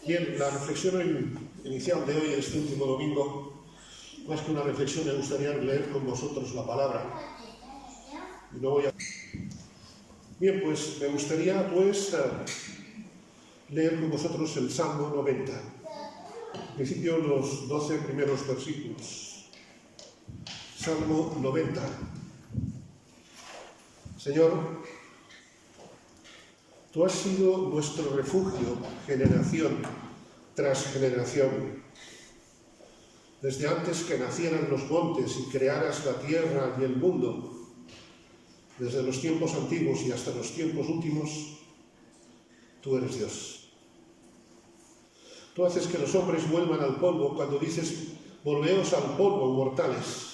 Bien, la reflexión inicial de hoy, este último domingo, más que una reflexión, me gustaría leer con vosotros la palabra. Y no voy a... Bien, pues me gustaría leer con vosotros el Salmo 90. En principio, los 12 primeros versículos. Salmo 90. Señor, tú has sido nuestro refugio, generación tras generación. Desde antes que nacieran los montes y crearas la tierra y el mundo, desde los tiempos antiguos y hasta los tiempos últimos, tú eres Dios. Tú haces que los hombres vuelvan al polvo cuando dices, volveos al polvo, mortales.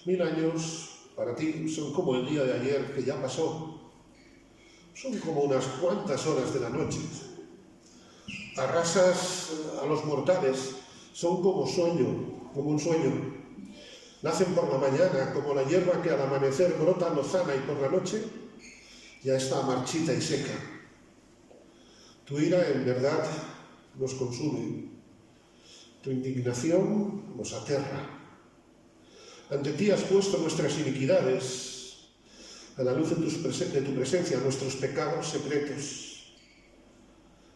1000 años para ti son como el día de ayer que ya pasó. Son como unas cuantas horas de la noche. Arrasas a los mortales, son como un sueño. Nacen por la mañana, como la hierba que al amanecer brota lozana y por la noche ya está marchita y seca. Tu ira en verdad nos consume, tu indignación nos aterra. Ante ti has puesto nuestras iniquidades, a la luz de tu presencia, nuestros pecados secretos.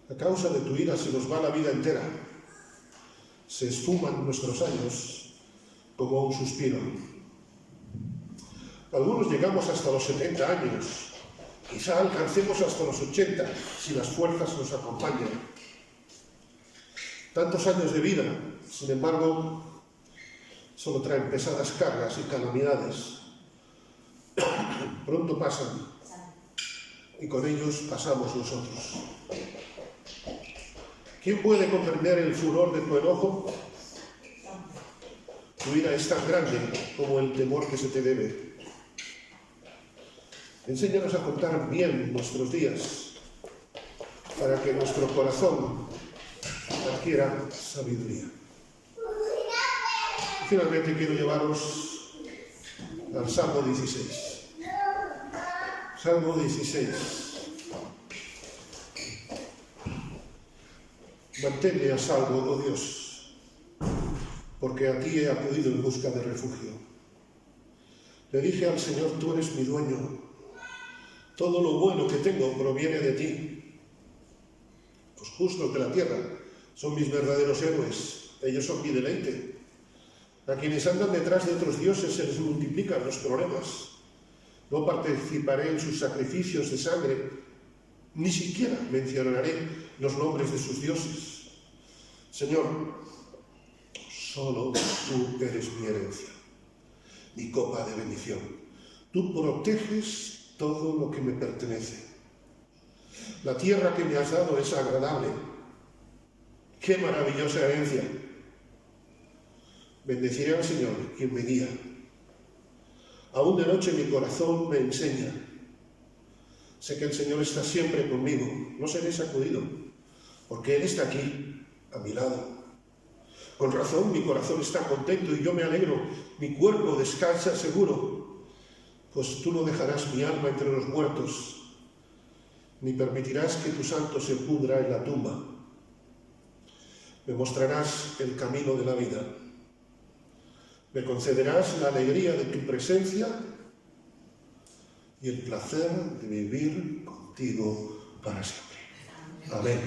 A causa de tu ira se nos va la vida entera, se esfuman nuestros años como un suspiro. Algunos llegamos hasta los 70 años, quizá alcancemos hasta los 80 si las fuerzas nos acompañan. Tantos años de vida, sin embargo, solo traen pesadas cargas y calamidades. Pronto pasan y con ellos pasamos nosotros. ¿Quién puede comprender el furor de tu enojo? Tu ira es tan grande como el temor que se te debe. Enséñanos a contar bien nuestros días, para que nuestro corazón adquiera sabiduría. Y finalmente quiero llevaros al Salmo 16. Salmo 16. Manténme a salvo, oh Dios, porque a ti he acudido en busca de refugio. Le dije al Señor, tú eres mi dueño. Todo lo bueno que tengo proviene de ti. Los justos de la tierra son mis verdaderos héroes. Ellos son mi deleite. A quienes andan detrás de otros dioses se les multiplican los problemas. No participaré en sus sacrificios de sangre, ni siquiera mencionaré los nombres de sus dioses. Señor, solo tú eres mi herencia, mi copa de bendición. Tú proteges todo lo que me pertenece. La tierra que me has dado es agradable. ¡Qué maravillosa herencia! Bendeciré al Señor, quien me guía. Aún de noche mi corazón me enseña. Sé que el Señor está siempre conmigo. No seré sacudido, porque Él está aquí, a mi lado. Con razón mi corazón está contento y yo me alegro. Mi cuerpo descansa seguro, pues tú no dejarás mi alma entre los muertos, ni permitirás que tu santo se pudra en la tumba. Me mostrarás el camino de la vida. Me concederás la alegría de tu presencia y el placer de vivir contigo para siempre. Amén.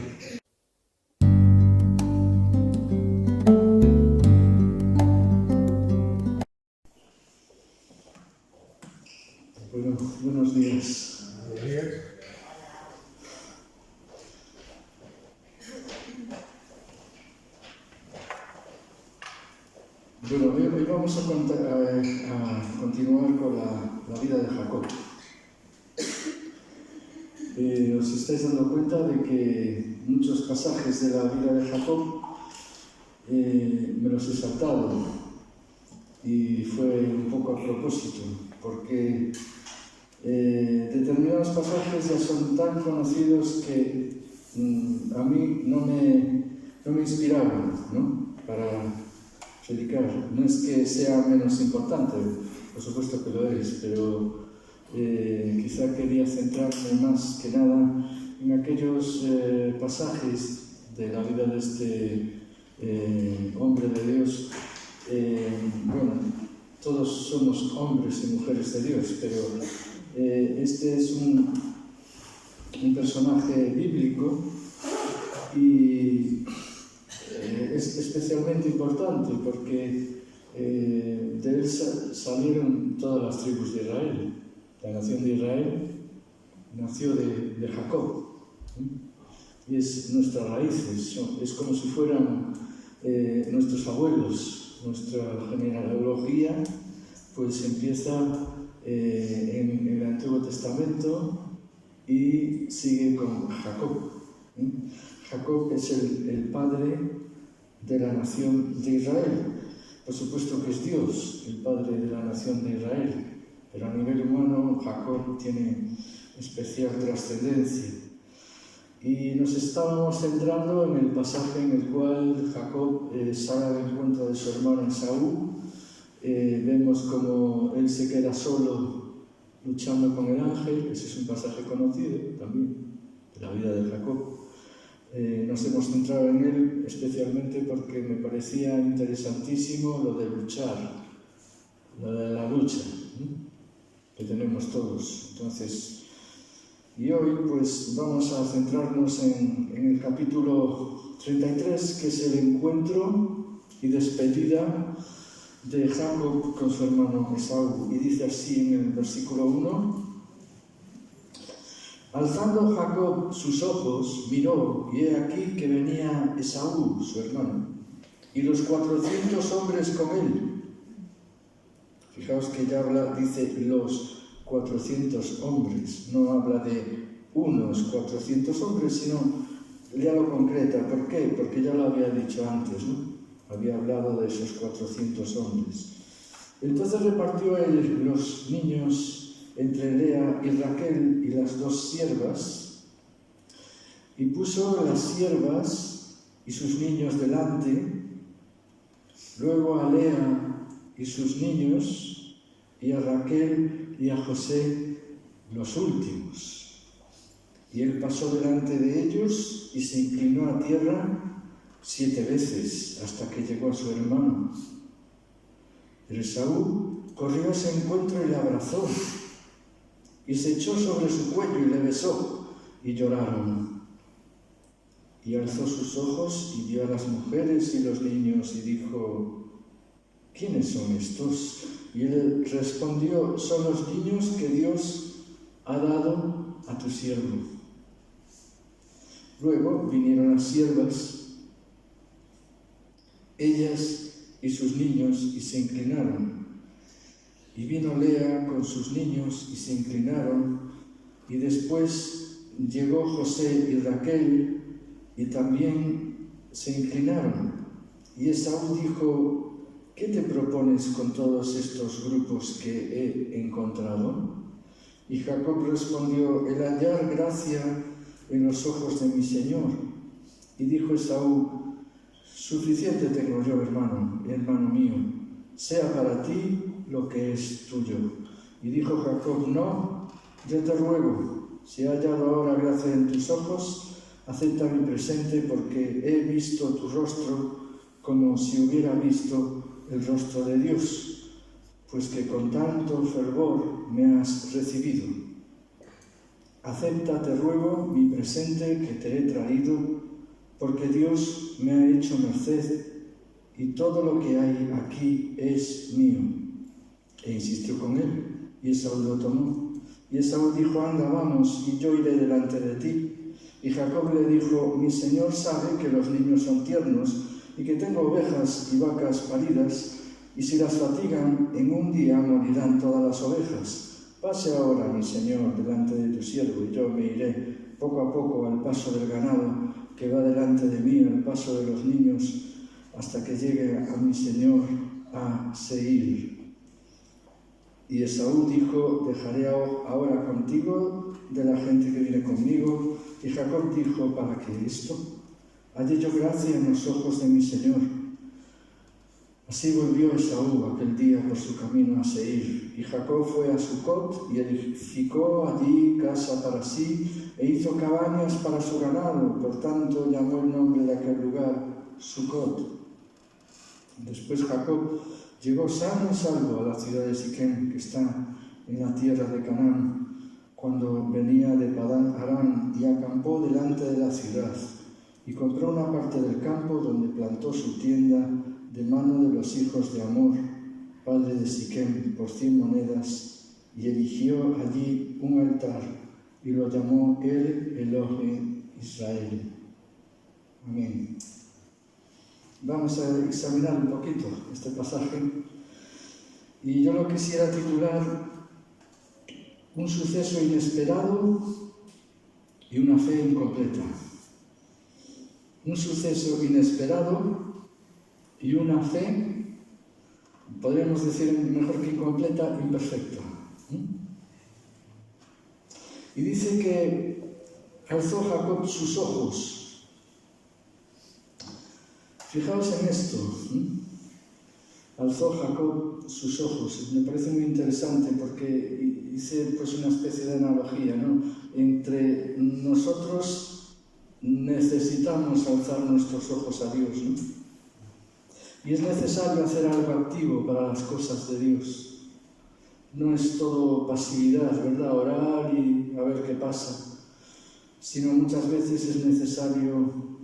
Bueno, buenos días. Buenos días. Bueno, hoy vamos a continuar con la vida de Jacob. Os estáis dando cuenta de que muchos pasajes de la vida de Jacob me los he saltado, y fue un poco a propósito, porque determinados pasajes ya son tan conocidos que a mí no me inspiraban, ¿no?, para predicar. No es que sea menos importante, por supuesto que lo es, pero quizá quería centrarme más que nada en aquellos pasajes de la vida de este hombre de Dios, bueno, todos somos hombres y mujeres de Dios, pero este es un personaje bíblico y es especialmente importante porque de él salieron todas las tribus de Israel. La nación de Israel nació de Jacob, y es nuestras raíces, es como si fueran nuestros abuelos. Nuestra genealogía pues empieza en el Antiguo Testamento y sigue con Jacob. Jacob es el padre de la nación de Israel. Por supuesto que es Dios, el padre de la nación de Israel, pero a nivel humano Jacob tiene especial trascendencia. Y nos estábamos centrando en el pasaje en el cual Jacob sale al encuentro de su hermano Esaú. Vemos como él se queda solo luchando con el ángel. Ese es un pasaje conocido también de la vida de Jacob. Nos hemos centrado en él especialmente porque me parecía interesantísimo lo de luchar, lo de la lucha, que tenemos todos. Entonces, y hoy pues vamos a centrarnos en el capítulo 33, que es el encuentro y despedida de Jacob con su hermano Esaú. Y dice así en el versículo 1: Alzando Jacob sus ojos, miró, y he aquí que venía Esaú, su hermano, y los 400 hombres con él. Fijaos que ya dice los 400 hombres, no habla de unos 400 hombres, sino ya lo concreta. ¿Por qué? Porque ya lo había dicho antes, ¿no? Había hablado de esos 400 hombres. Entonces repartió él los niños entre Lea y Raquel y las 2 siervas, y puso las siervas y sus niños delante, luego a Lea y sus niños, y a Raquel y a José los últimos. Y él pasó delante de ellos y se inclinó a tierra 7 veces hasta que llegó a su hermano. Pero Esaú corrió a ese encuentro y le abrazó, y se echó sobre su cuello y le besó, y lloraron. Y alzó sus ojos y vio a las mujeres y los niños y dijo: ¿quiénes son estos? Y él respondió: son los niños que Dios ha dado a tu siervo. Luego vinieron las siervas, ellas y sus niños, y se inclinaron. Y vino Lea con sus niños y se inclinaron. Y después llegó José y Raquel y también se inclinaron. Y Esaú dijo: ¿qué te propones con todos estos grupos que he encontrado? Y Jacob respondió: el hallar gracia en los ojos de mi Señor. Y dijo Esaú: suficiente tengo yo, hermano mío, sea para ti lo que es tuyo. Y dijo Jacob: no, yo te ruego, si he hallado ahora gracia en tus ojos, acepta mi presente, porque he visto tu rostro como si hubiera visto el rostro de Dios, pues que con tanto fervor me has recibido. Acepta, te ruego, mi presente que te he traído, porque Dios me ha hecho merced, y todo lo que hay aquí es mío. E insistió con él, y Esaú lo tomó. Y Esaú dijo: anda, vamos, y yo iré delante de ti. Y Jacob le dijo: mi señor sabe que los niños son tiernos, y que tengo ovejas y vacas paridas, y si las fatigan, en un día morirán todas las ovejas. Pase ahora, mi señor, delante de tu siervo, y yo me iré poco a poco al paso del ganado que va delante de mí, al paso de los niños, hasta que llegue a mi señor a Seir. Y Esaú dijo: dejaré ahora contigo de la gente que viene conmigo. Y Jacob dijo: ¿para qué esto? Hallé yo gracia en los ojos de mi señor. Así volvió Esaú aquel día por su camino a Seir. Y Jacob fue a Sucot y edificó allí casa para sí e hizo cabañas para su ganado, por tanto llamó el nombre de aquel lugar Sucot. Después Jacob llegó sano y salvo a la ciudad de Siquem, que está en la tierra de Canaán, cuando venía de Padán Aram, y acampó delante de la ciudad, y compró una parte del campo donde plantó su tienda de mano de los hijos de Hamor, padre de Siquem, por 100 monedas, y erigió allí un altar, y lo llamó El Elohe Israel. Amén. Vamos a examinar un poquito este pasaje, y yo lo quisiera titular Un suceso inesperado y una fe incompleta. Un suceso inesperado y una fe, podríamos decir mejor que incompleta, imperfecta. Y dice que alzó Jacob sus ojos. Fijaos en esto. Alzó Jacob sus ojos. Me parece muy interesante porque hice pues una especie de analogía, ¿no? Entre nosotros necesitamos alzar nuestros ojos a Dios, ¿no? Y es necesario hacer algo activo para las cosas de Dios. No es todo pasividad, ¿verdad? Orar y a ver qué pasa. Sino muchas veces es necesario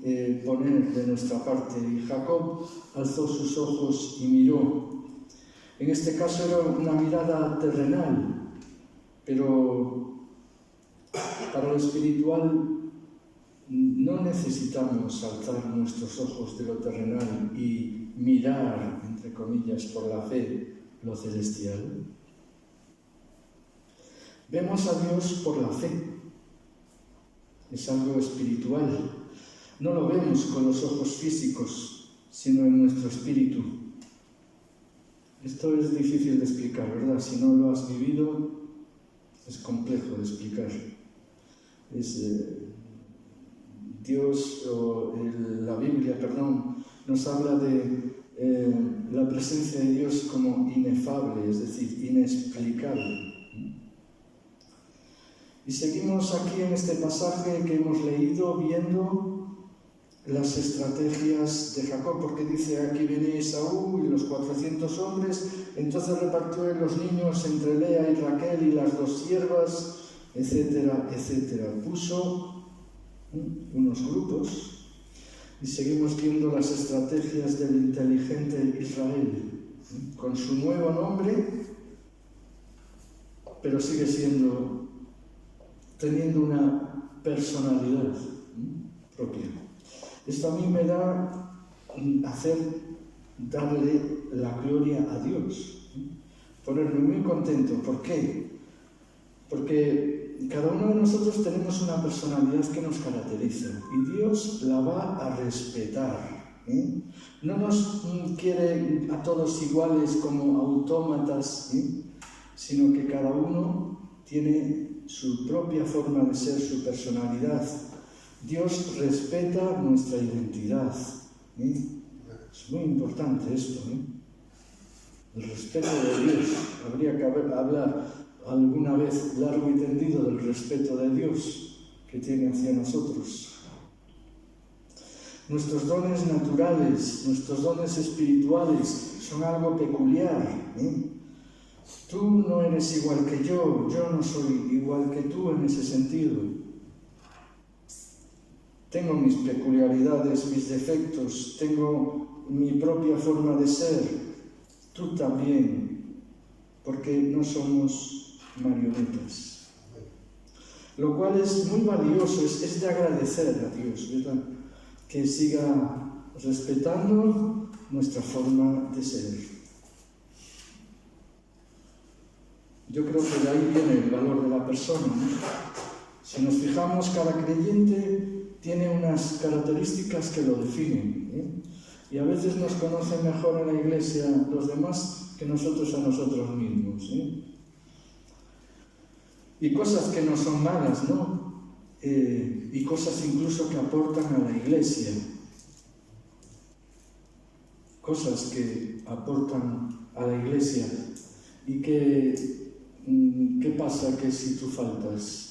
poner de nuestra parte. Y Jacob alzó sus ojos y miró. En este caso era una mirada terrenal, pero para lo espiritual no necesitamos alzar nuestros ojos de lo terrenal y mirar, entre comillas, por la fe, lo celestial. Vemos a Dios por la fe. Es algo espiritual. No lo vemos con los ojos físicos, sino en nuestro espíritu. Esto es difícil de explicar, ¿verdad? Si no lo has vivido, es complejo de explicar. La Biblia, nos habla de la presencia de Dios como inefable, es decir, inexplicable. Y seguimos aquí en este pasaje que hemos leído viendo las estrategias de Jacob, porque dice, aquí viene Esaú y los 400 hombres, entonces repartió los niños entre Lea y Raquel y las 2 siervas, etcétera, etcétera. Puso unos grupos y seguimos viendo las estrategias del inteligente Israel, con su nuevo nombre, pero sigue teniendo una personalidad propia. Esto a mí me da darle la gloria a Dios, ponerme muy contento. ¿Por qué? Porque cada uno de nosotros tenemos una personalidad que nos caracteriza y Dios la va a respetar. No nos quiere a todos iguales como autómatas, sino que cada uno tiene su propia forma de ser, su personalidad. Dios respeta nuestra identidad. Es muy importante esto. El respeto de Dios. Habría que hablar alguna vez largo y tendido del respeto de Dios que tiene hacia nosotros. Nuestros dones naturales, nuestros dones espirituales son algo peculiar. Tú no eres igual que yo no soy igual que tú en ese sentido. Tengo mis peculiaridades, mis defectos, tengo mi propia forma de ser. Tú también, porque no somos marionetas. Lo cual es muy valioso, es de agradecer a Dios, ¿verdad? Que siga respetando nuestra forma de ser. Yo creo que de ahí viene el valor de la persona, ¿no? Si nos fijamos, cada creyente tiene unas características que lo definen, y a veces nos conocen mejor en la iglesia los demás que nosotros a nosotros mismos, Y cosas que no son malas, ¿no? Y cosas incluso que aportan a la iglesia. Cosas que aportan a la iglesia. Y que, ¿qué pasa que si tú faltas?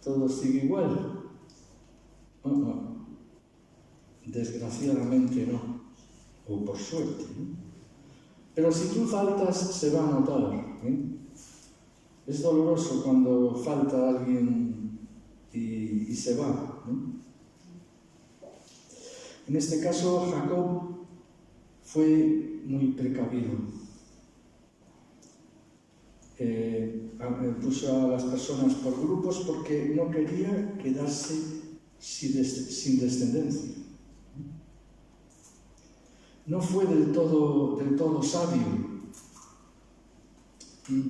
todo sigue igual. Desgraciadamente no, o por suerte, ¿no? Pero si tú faltas, se va a notar, ¿eh? Es doloroso cuando falta alguien y se va, ¿no? En este caso, Jacob fue muy precavido. Puso a las personas por grupos porque no quería quedarse sin descendencia. No fue del todo sabio.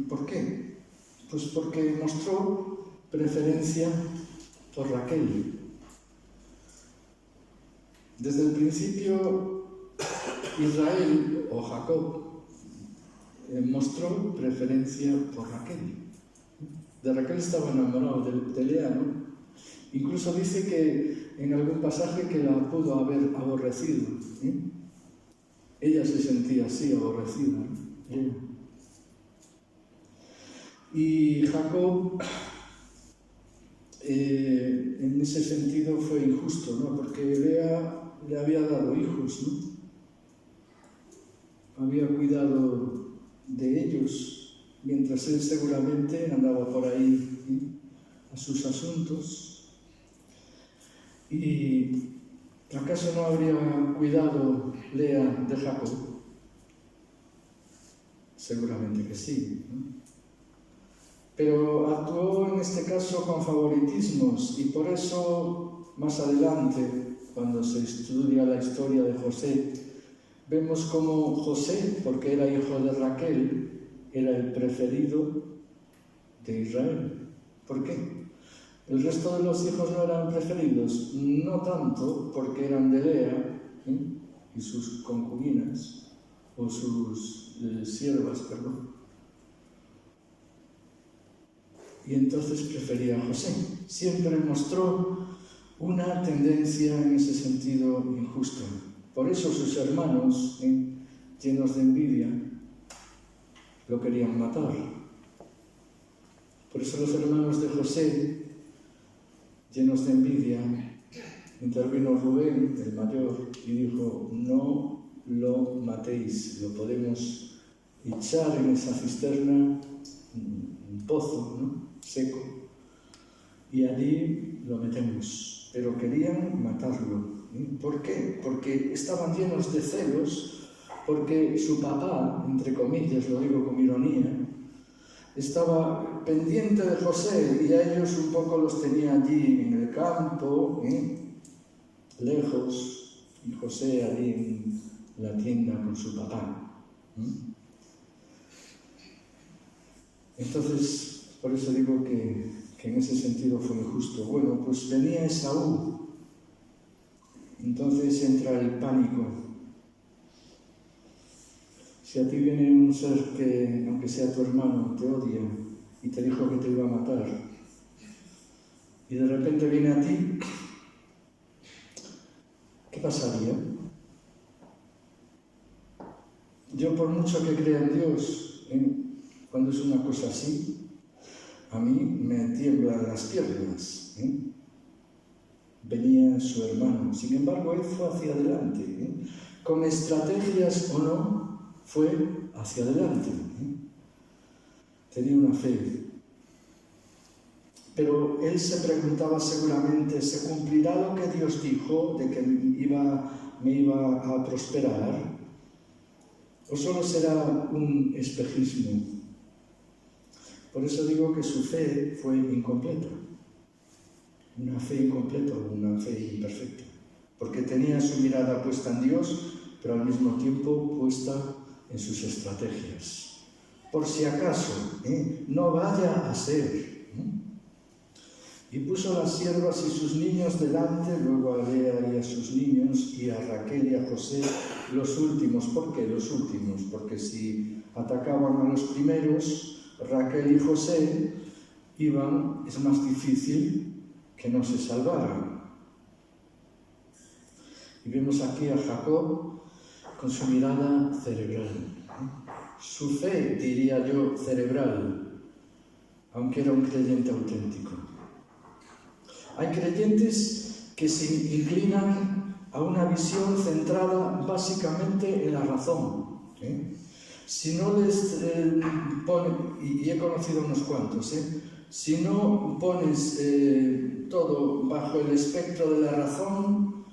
¿Por qué? Pues porque mostró preferencia por Raquel. Desde el principio, Israel o Jacob mostró preferencia por Raquel. De Raquel estaba enamorado de Lea, ¿no? Incluso dice que en algún pasaje que la pudo haber aborrecido, ¿eh? Ella se sentía así, aborrecida, ¿no? Lea. Y Jacob, en ese sentido, fue injusto, ¿no? Porque Lea le había dado hijos, ¿no? Había cuidado de ellos, mientras él seguramente andaba por ahí, ¿eh? A sus asuntos. ¿Y acaso no habría cuidado Lea de Jacob? Seguramente que sí, ¿no? Pero actuó en este caso con favoritismos y por eso más adelante, cuando se estudia la historia de José, vemos como José, porque era hijo de Raquel, era el preferido de Israel. ¿Por qué? ¿El resto de los hijos no eran preferidos? No tanto, porque eran de Lea, ¿eh? Y sus concubinas, o sus siervas, perdón. Y entonces prefería a José. Siempre mostró una tendencia en ese sentido injusto. Por eso sus hermanos, llenos de envidia, lo querían matar. Por eso los hermanos de José, llenos de envidia, intervino Rubén, el mayor, y dijo: no lo matéis, lo podemos echar en esa cisterna, un pozo, ¿no? Seco, y allí lo metemos. Pero querían matarlo. ¿Por qué? Porque estaban llenos de celos, porque su papá, entre comillas, lo digo con ironía, estaba pendiente de José y a ellos un poco los tenía allí en el campo, lejos, y José allí en la tienda con su papá. Entonces, por eso digo que en ese sentido fue injusto. Bueno, pues venía Esaú. Entonces entra el pánico. Si a ti viene un ser que, aunque sea tu hermano, te odia y te dijo que te iba a matar, y de repente viene a ti, ¿qué pasaría? Yo, por mucho que crea en Dios, cuando es una cosa así, a mí me tiemblan las piernas. Venía su hermano. Sin embargo, él fue hacia adelante. Con estrategias o no, fue hacia adelante. Tenía una fe. Pero él se preguntaba seguramente: ¿se cumplirá lo que Dios dijo de que me iba a prosperar? ¿O solo será un espejismo? Por eso digo que su fe fue incompleta. Una fe incompleta, una fe imperfecta. Porque tenía su mirada puesta en Dios, pero al mismo tiempo puesta en sus estrategias. Por si acaso, no vaya a ser. Y puso a las siervas y sus niños delante, luego a Lea y a sus niños, y a Raquel y a José los últimos. ¿Por qué los últimos? Porque si atacaban a los primeros, Raquel y José es más difícil que no se salvaran. Y vemos aquí a Jacob con su mirada cerebral. Su fe, diría yo, cerebral, aunque era un creyente auténtico. Hay creyentes que se inclinan a una visión centrada básicamente en la razón. Si no les ponen, y he conocido unos cuantos, si no pones todo bajo el espectro de la razón,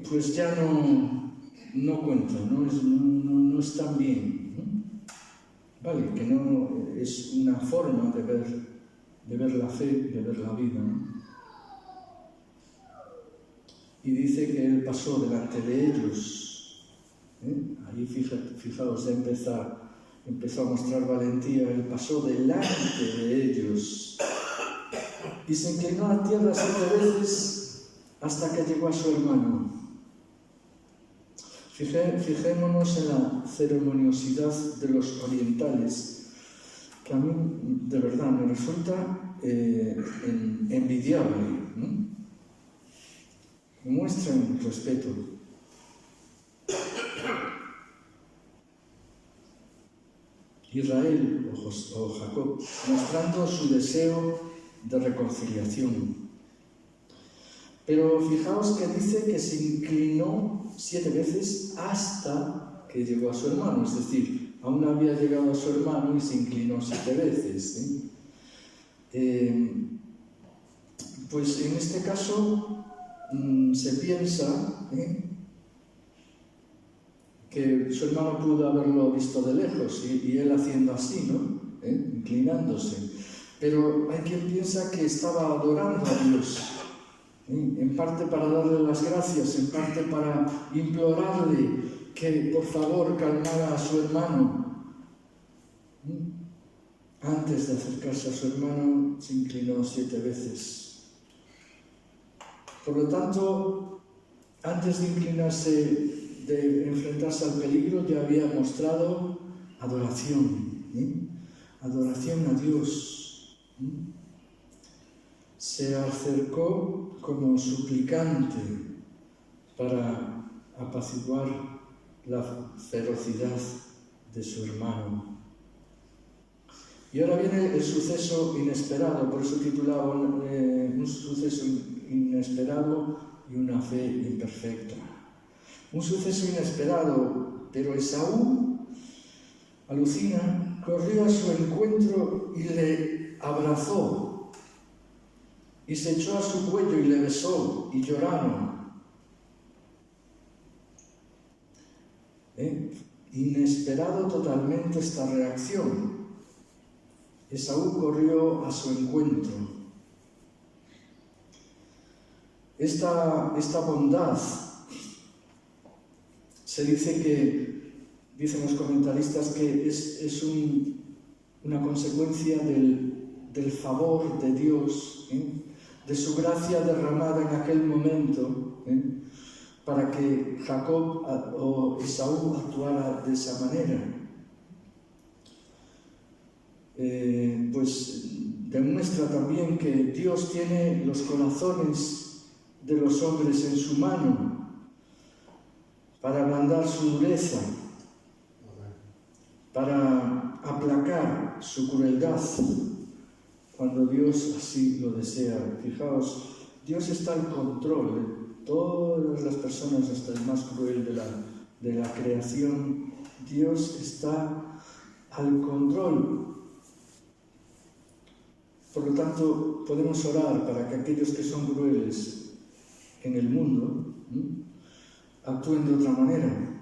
pues ya no cuenta, no están bien. Vale, que no es una forma de ver la fe, de ver la vida, ¿no? Y dice que él pasó delante de ellos. Ahí fijaos, ya empezó a mostrar valentía. Él pasó delante de ellos y se inclinó a tierra 7 veces hasta que llegó a su hermano. Fijémonos en la ceremoniosidad de los orientales, que a mí de verdad me resulta envidiable, ¿no? Muestran respeto. Israel o Jacob, mostrando su deseo de reconciliación. Pero fijaos que dice que se inclinó 7 veces hasta que llegó a su hermano, es decir, aún no había llegado a su hermano y se inclinó 7 veces. Pues en este caso se piensa que su hermano pudo haberlo visto de lejos y él haciendo así, ¿no? Inclinándose. Pero hay quien piensa que estaba adorando a Dios, en parte para darle las gracias, en parte para implorarle que por favor calmara a su hermano. Antes de acercarse a su hermano se inclinó 7 veces. Por lo tanto, antes de inclinarse, de enfrentarse al peligro, ya había mostrado adoración, adoración a Dios. Se acercó como suplicante para apaciguar la ferocidad de su hermano. Y ahora viene el suceso inesperado, por eso titulaba un suceso inesperado y una fe imperfecta. Un suceso inesperado, pero Esaú, alucina, corrió a su encuentro y le abrazó, y se echó a su cuello y le besó, y lloraron. Inesperado totalmente esta reacción. Esaú corrió a su encuentro. Esta bondad se dice que, dicen los comentaristas, que es una consecuencia del favor de Dios, de su gracia derramada en aquel momento, para que Jacob o Esaú actuara de esa manera. Pues demuestra también que Dios tiene los corazones de los hombres en su mano para ablandar su dureza, para aplacar su crueldad cuando Dios así lo desea. Fijaos, Dios está al control de todas las personas, hasta el más cruel de la creación. Dios está al control. Por lo tanto, podemos orar para que aquellos que son crueles en el mundo actúen de otra manera.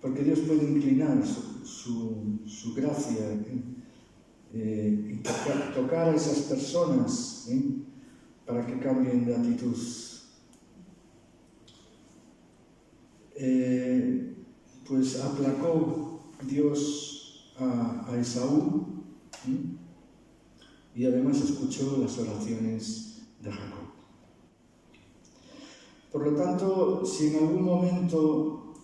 Porque Dios puede inclinar su gracia y tocar a esas personas para que cambien de actitud. Pues aplacó Dios a Esaú y además escuchó las oraciones de Jacob. Por lo tanto, si en algún momento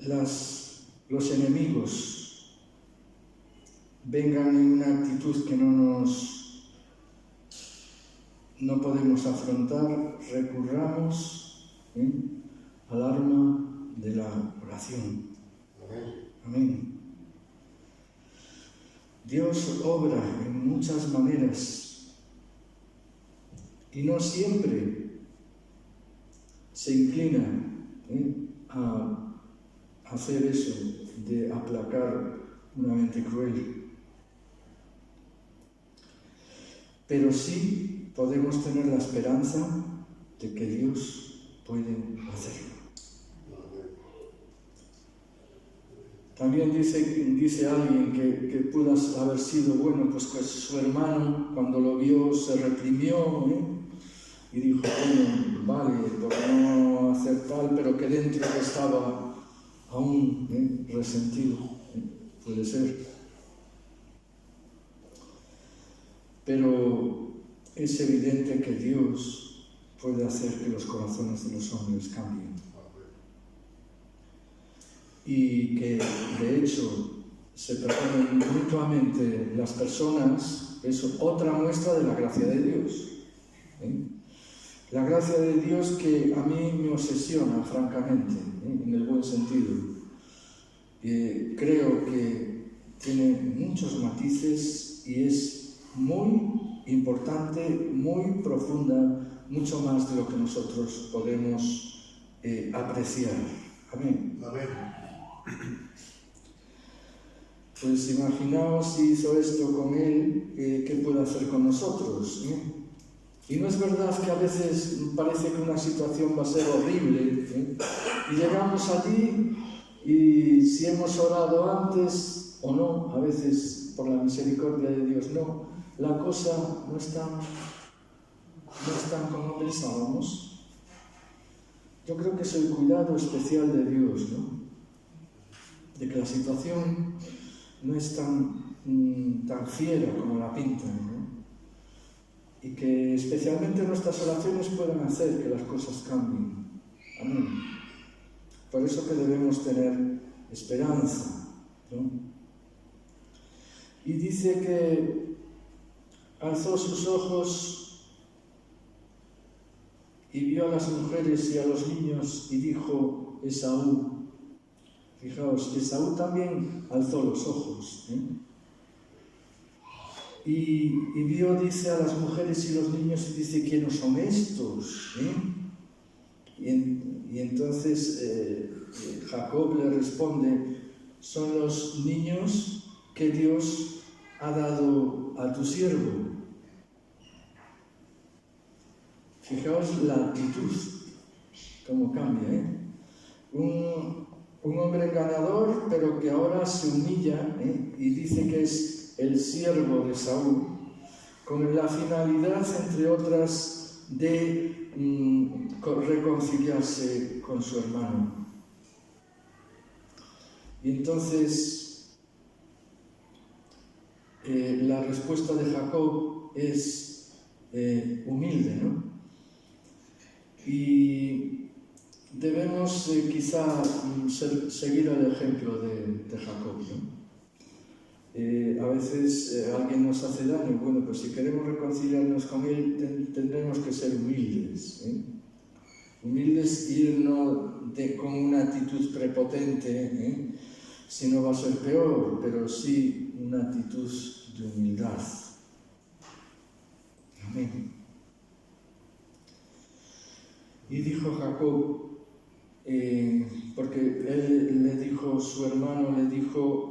los enemigos vengan en una actitud que no podemos afrontar, recurramos al arma de la oración. Amén. Dios obra en muchas maneras y no siempre se inclina a hacer eso, de aplacar una mente cruel. Pero sí podemos tener la esperanza de que Dios puede hacerlo. También dice alguien que pudo haber sido, bueno, pues su hermano cuando lo vio se reprimió, y dijo, bueno, vale, por no hacer tal, pero que dentro estaba aún resentido, puede ser. Pero es evidente que Dios puede hacer que los corazones de los hombres cambien. Y que, de hecho, se perdonen mutuamente las personas, es otra muestra de la gracia de Dios. La gracia de Dios que a mí me obsesiona, francamente, en el buen sentido. Creo que tiene muchos matices y es muy importante, muy profunda, mucho más de lo que nosotros podemos apreciar. Amén. Amén. Pues imaginaos si hizo esto con él, ¿qué puede hacer con nosotros? Y no es verdad que a veces parece que una situación va a ser horrible, y llegamos allí y si hemos orado antes o no, a veces por la misericordia de Dios no, la cosa no es tan como pensábamos. Yo creo que es el cuidado especial de Dios, ¿no? De que la situación no es tan fiera como la pintan, ¿no? Y que especialmente nuestras oraciones puedan hacer que las cosas cambien. Amén. Por eso que debemos tener esperanza, ¿no? Y dice que alzó sus ojos y vio a las mujeres y a los niños y dijo, Esaú. Fijaos, Esaú también alzó los ojos, y vio, dice, a las mujeres y los niños y dice, ¿quiénes son estos? Y entonces Jacob le responde, son los niños que Dios ha dado a tu siervo. Fijaos la actitud, cómo cambia, un hombre ganador, pero que ahora se humilla, y dice que es el siervo de Saúl, con la finalidad, entre otras, de reconciliarse con su hermano. Y entonces la respuesta de Jacob es humilde, ¿no? Y debemos quizá seguir el ejemplo de Jacob, ¿no? A veces alguien nos hace daño, bueno, pues si queremos reconciliarnos con él tendremos que ser humildes, humildes, ir no con una actitud prepotente, si no va a ser peor, pero sí una actitud de humildad. Amén. Y dijo Jacob, porque él le dijo, su hermano le dijo,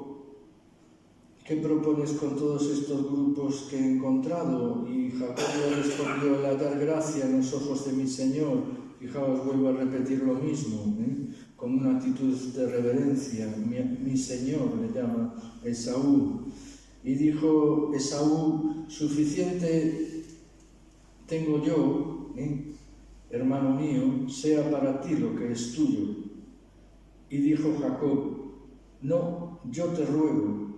¿qué propones con todos estos grupos que he encontrado? Y Jacob le respondió, el dar gracia en los ojos de mi Señor. Fijaos, vuelvo a repetir lo mismo, con una actitud de reverencia. Mi Señor le llama Esaú. Y dijo Esaú, suficiente tengo yo, hermano mío, sea para ti lo que es tuyo. Y dijo Jacob, no, yo te ruego,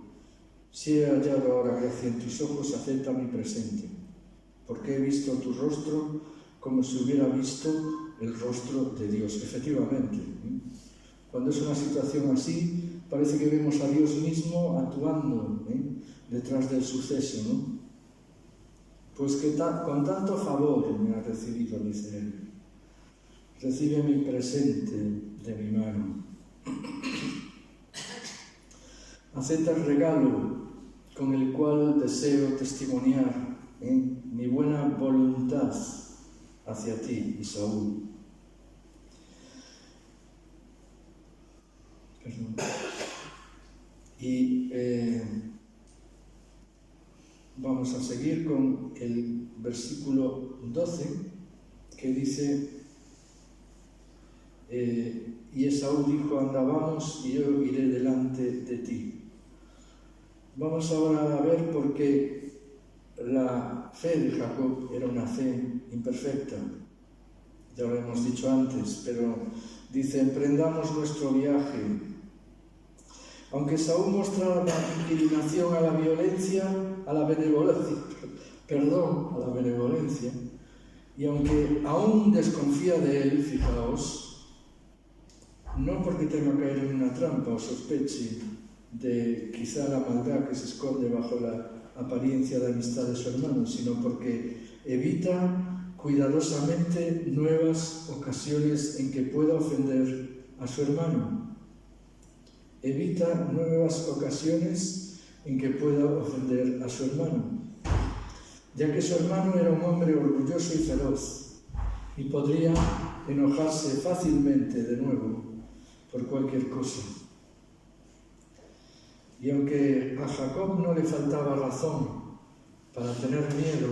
si he hallado ahora gracia en tus ojos, acepta mi presente, porque he visto tu rostro como si hubiera visto el rostro de Dios. Efectivamente, cuando es una situación así, parece que vemos a Dios mismo actuando detrás del suceso, ¿no? Pues que con tanto favor me ha recibido, dice él. Recibe mi presente de mi mano. Acepta el regalo con el cual deseo testimoniar mi buena voluntad hacia ti, Esaú. Perdón. Y vamos a seguir con el versículo 12, que dice, y Esaú dijo, anda, vamos, y yo iré delante de ti. Vamos ahora a ver por qué la fe de Jacob era una fe imperfecta. Ya lo hemos dicho antes, pero dice, emprendamos nuestro viaje. Aunque Esaú mostrara una inclinación a la violencia, a la benevolencia, y aunque aún desconfía de él, fijaos, no porque tenga que caer en una trampa o sospeche de quizá la maldad que se esconde bajo la apariencia de amistad de su hermano, sino porque evita cuidadosamente nuevas ocasiones en que pueda ofender a su hermano. Evita nuevas ocasiones en que pueda ofender a su hermano, ya que su hermano era un hombre orgulloso y feroz y podría enojarse fácilmente de nuevo por cualquier cosa. Y aunque a Jacob no le faltaba razón para tener miedo,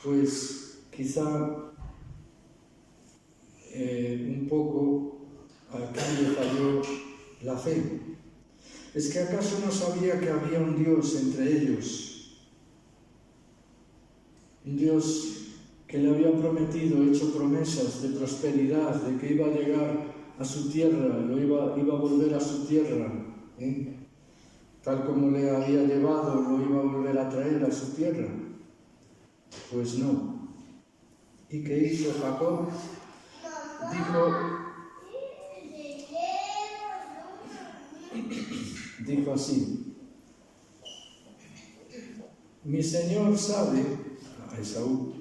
pues quizá un poco aquí le falló la fe. ¿Es que acaso no sabía que había un Dios entre ellos? Un Dios que le había prometido, hecho promesas de prosperidad, de que iba a llegar a su tierra, iba a volver a su tierra, tal como le había llevado, lo iba a volver a traer a su tierra. Pues no. ¿Y qué hizo Jacob? Dijo así, mi Señor sabe, a Esaú,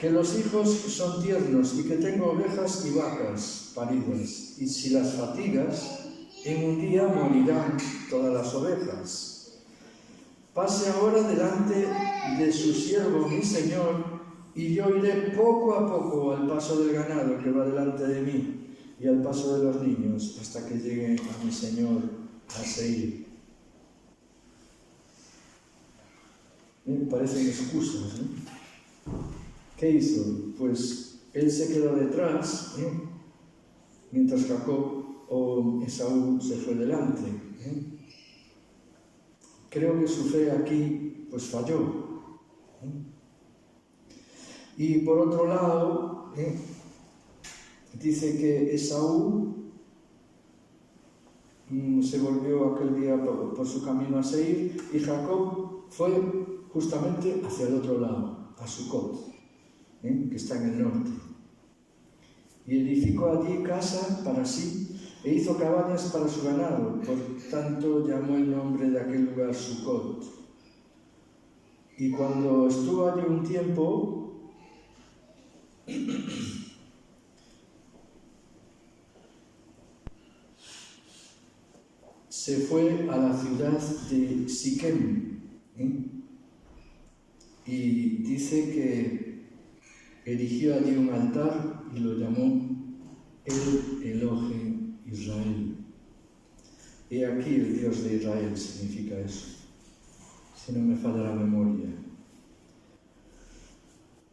que los hijos son tiernos y que tengo ovejas y vacas paridas, y si las fatigas, en un día morirán todas las ovejas. Pase ahora delante de su siervo, mi Señor, y yo iré poco a poco al paso del ganado que va delante de mí y al paso de los niños hasta que llegue a mi Señor a Seir. Parecen excusas, ¿no? ¿Qué hizo? Pues él se quedó detrás, mientras Jacob o Esaú se fue delante. Creo que su fe aquí pues falló. Y por otro lado, dice que Esaú se volvió aquel día por su camino a Seir y Jacob fue justamente hacia el otro lado, a Sucot, que está en el norte. Y edificó allí casa para sí e hizo cabañas para su ganado, por tanto llamó el nombre de aquel lugar Sucot. Y cuando estuvo allí un tiempo, se fue a la ciudad de Siquem, y dice que erigió allí un altar y lo llamó El Elohe Israel. Y aquí el Dios de Israel significa eso, si no me falla la memoria.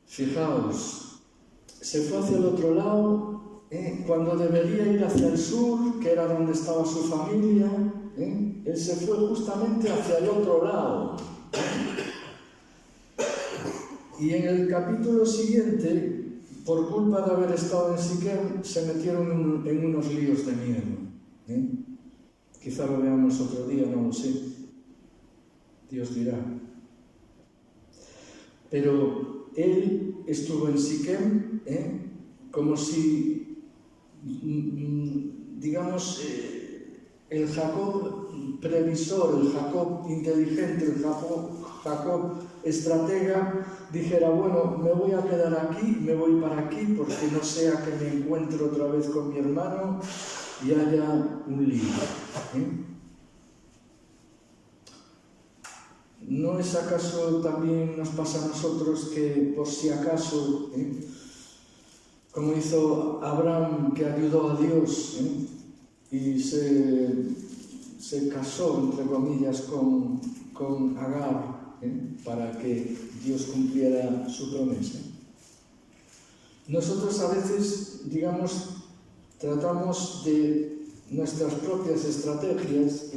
Fijaos, se fue hacia el otro lado, cuando debería ir hacia el sur, que era donde estaba su familia, él se fue justamente hacia el otro lado. Y en el capítulo siguiente, por culpa de haber estado en Siquem, se metieron en unos líos de miedo. Quizá lo veamos otro día, no lo sé. Dios dirá. Pero él estuvo en Siquem, como si, digamos, el Jacob previsor, el Jacob inteligente, el Jacob estratega, dijera, bueno, me voy a quedar aquí, me voy para aquí, porque no sea que me encuentre otra vez con mi hermano y haya un lío. ¿no es acaso también nos pasa a nosotros que por si acaso, como hizo Abraham, que ayudó a Dios y se casó, entre comillas, con Agar, para que Dios cumpliera su promesa? Nosotros a veces, digamos, tratamos de nuestras propias estrategias,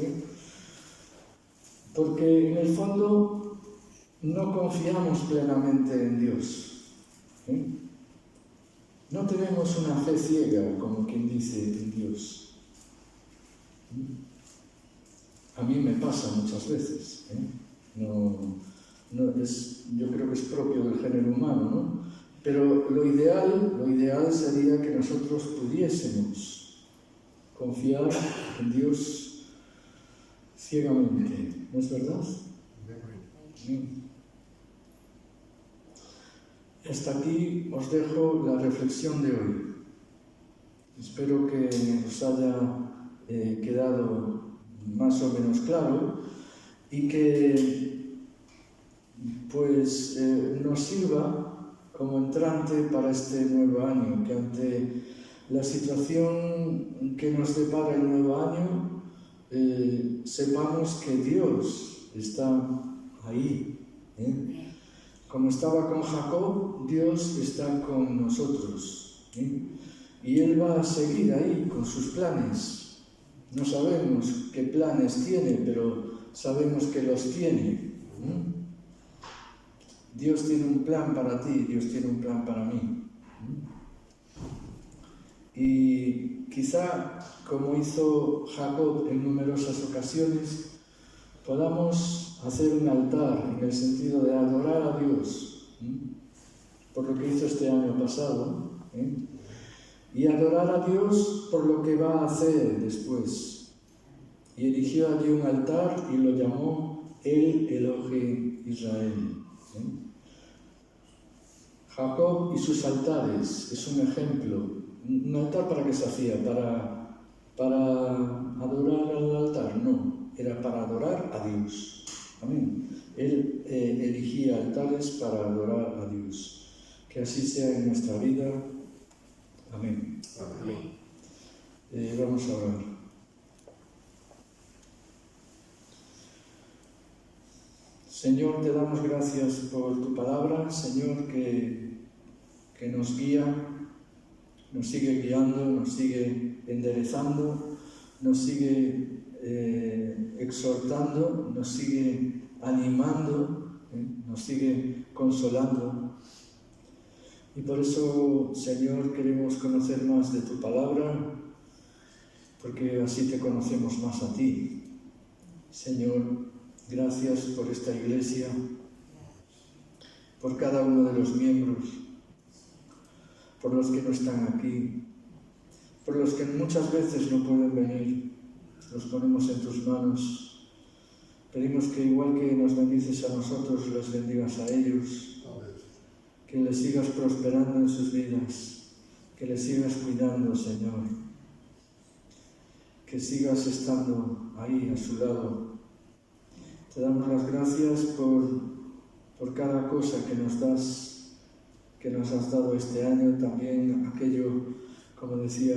porque en el fondo no confiamos plenamente en Dios. No tenemos una fe ciega, como quien dice, en Dios. A mí me pasa muchas veces. Yo creo que es propio del género humano, ¿no? Pero lo ideal sería que nosotros pudiésemos confiar en Dios ciegamente, ¿no es verdad? Hasta aquí os dejo la reflexión de hoy. Espero que os haya quedado más o menos claro y que pues nos sirva como entrante para este nuevo año, que ante la situación que nos depara el nuevo año, sepamos que Dios está ahí. Como estaba con Jacob, Dios está con nosotros. Y Él va a seguir ahí con sus planes. No sabemos qué planes tiene, pero sabemos que los tiene. Dios tiene un plan para ti, Dios tiene un plan para mí. Y quizá, como hizo Jacob en numerosas ocasiones, podamos hacer un altar en el sentido de adorar a Dios, por lo que hizo este año pasado, y adorar a Dios por lo que va a hacer después. Y erigió allí un altar y lo llamó El Elohe Israel. Jacob y sus altares es un ejemplo. ¿Un altar para qué se hacía? ¿Para adorar al altar? No, era para adorar a Dios. Amén. Él elegía altares para adorar a Dios. Que así sea en nuestra vida. Amén. Amén. Vamos a orar. Señor, te damos gracias por tu palabra, Señor, que nos guía, nos sigue guiando, nos sigue enderezando, nos sigue exhortando, nos sigue animando, nos sigue consolando. Y por eso, Señor, queremos conocer más de tu palabra, porque así te conocemos más a ti. Señor, gracias por esta iglesia, por cada uno de los miembros, por los que no están aquí, por los que muchas veces no pueden venir. Los ponemos en tus manos. Pedimos que igual que nos bendices a nosotros, los bendigas a ellos, que les sigas prosperando en sus vidas, que les sigas cuidando, Señor, que sigas estando ahí a su lado. Te damos las gracias por cada cosa que nos has dado este año, también aquello, como decía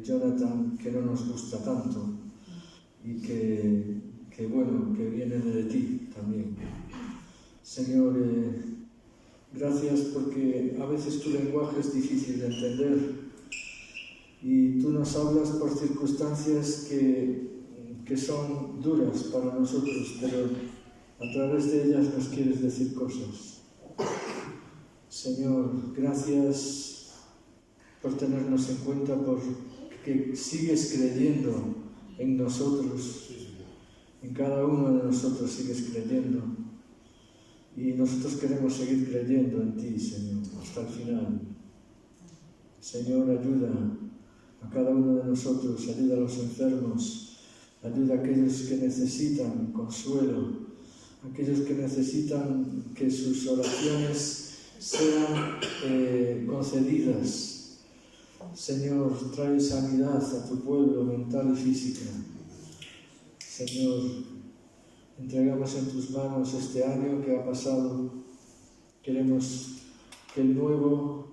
Jonathan, que no nos gusta tanto y que viene de ti también. Señor, gracias porque a veces tu lenguaje es difícil de entender y tú nos hablas por circunstancias que son duras para nosotros, pero a través de ellas nos quieres decir cosas. Señor, gracias por tenernos en cuenta, porque sigues creyendo en nosotros, en cada uno de nosotros sigues creyendo. Y nosotros queremos seguir creyendo en ti, Señor, hasta el final. Señor, ayuda a cada uno de nosotros, ayuda a los enfermos, ayuda a aquellos que necesitan consuelo, aquellos que necesitan que sus oraciones sean concedidas. Señor, trae sanidad a tu pueblo mental y física. Señor, Entregamos en tus manos este año que ha pasado. Queremos que el nuevo,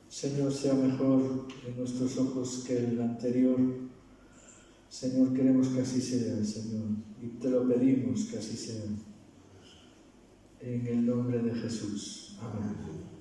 Señor, sea mejor en nuestros ojos que el anterior. Señor, queremos que así sea, Señor, y te lo pedimos que así sea. En el nombre de Jesús. Amén.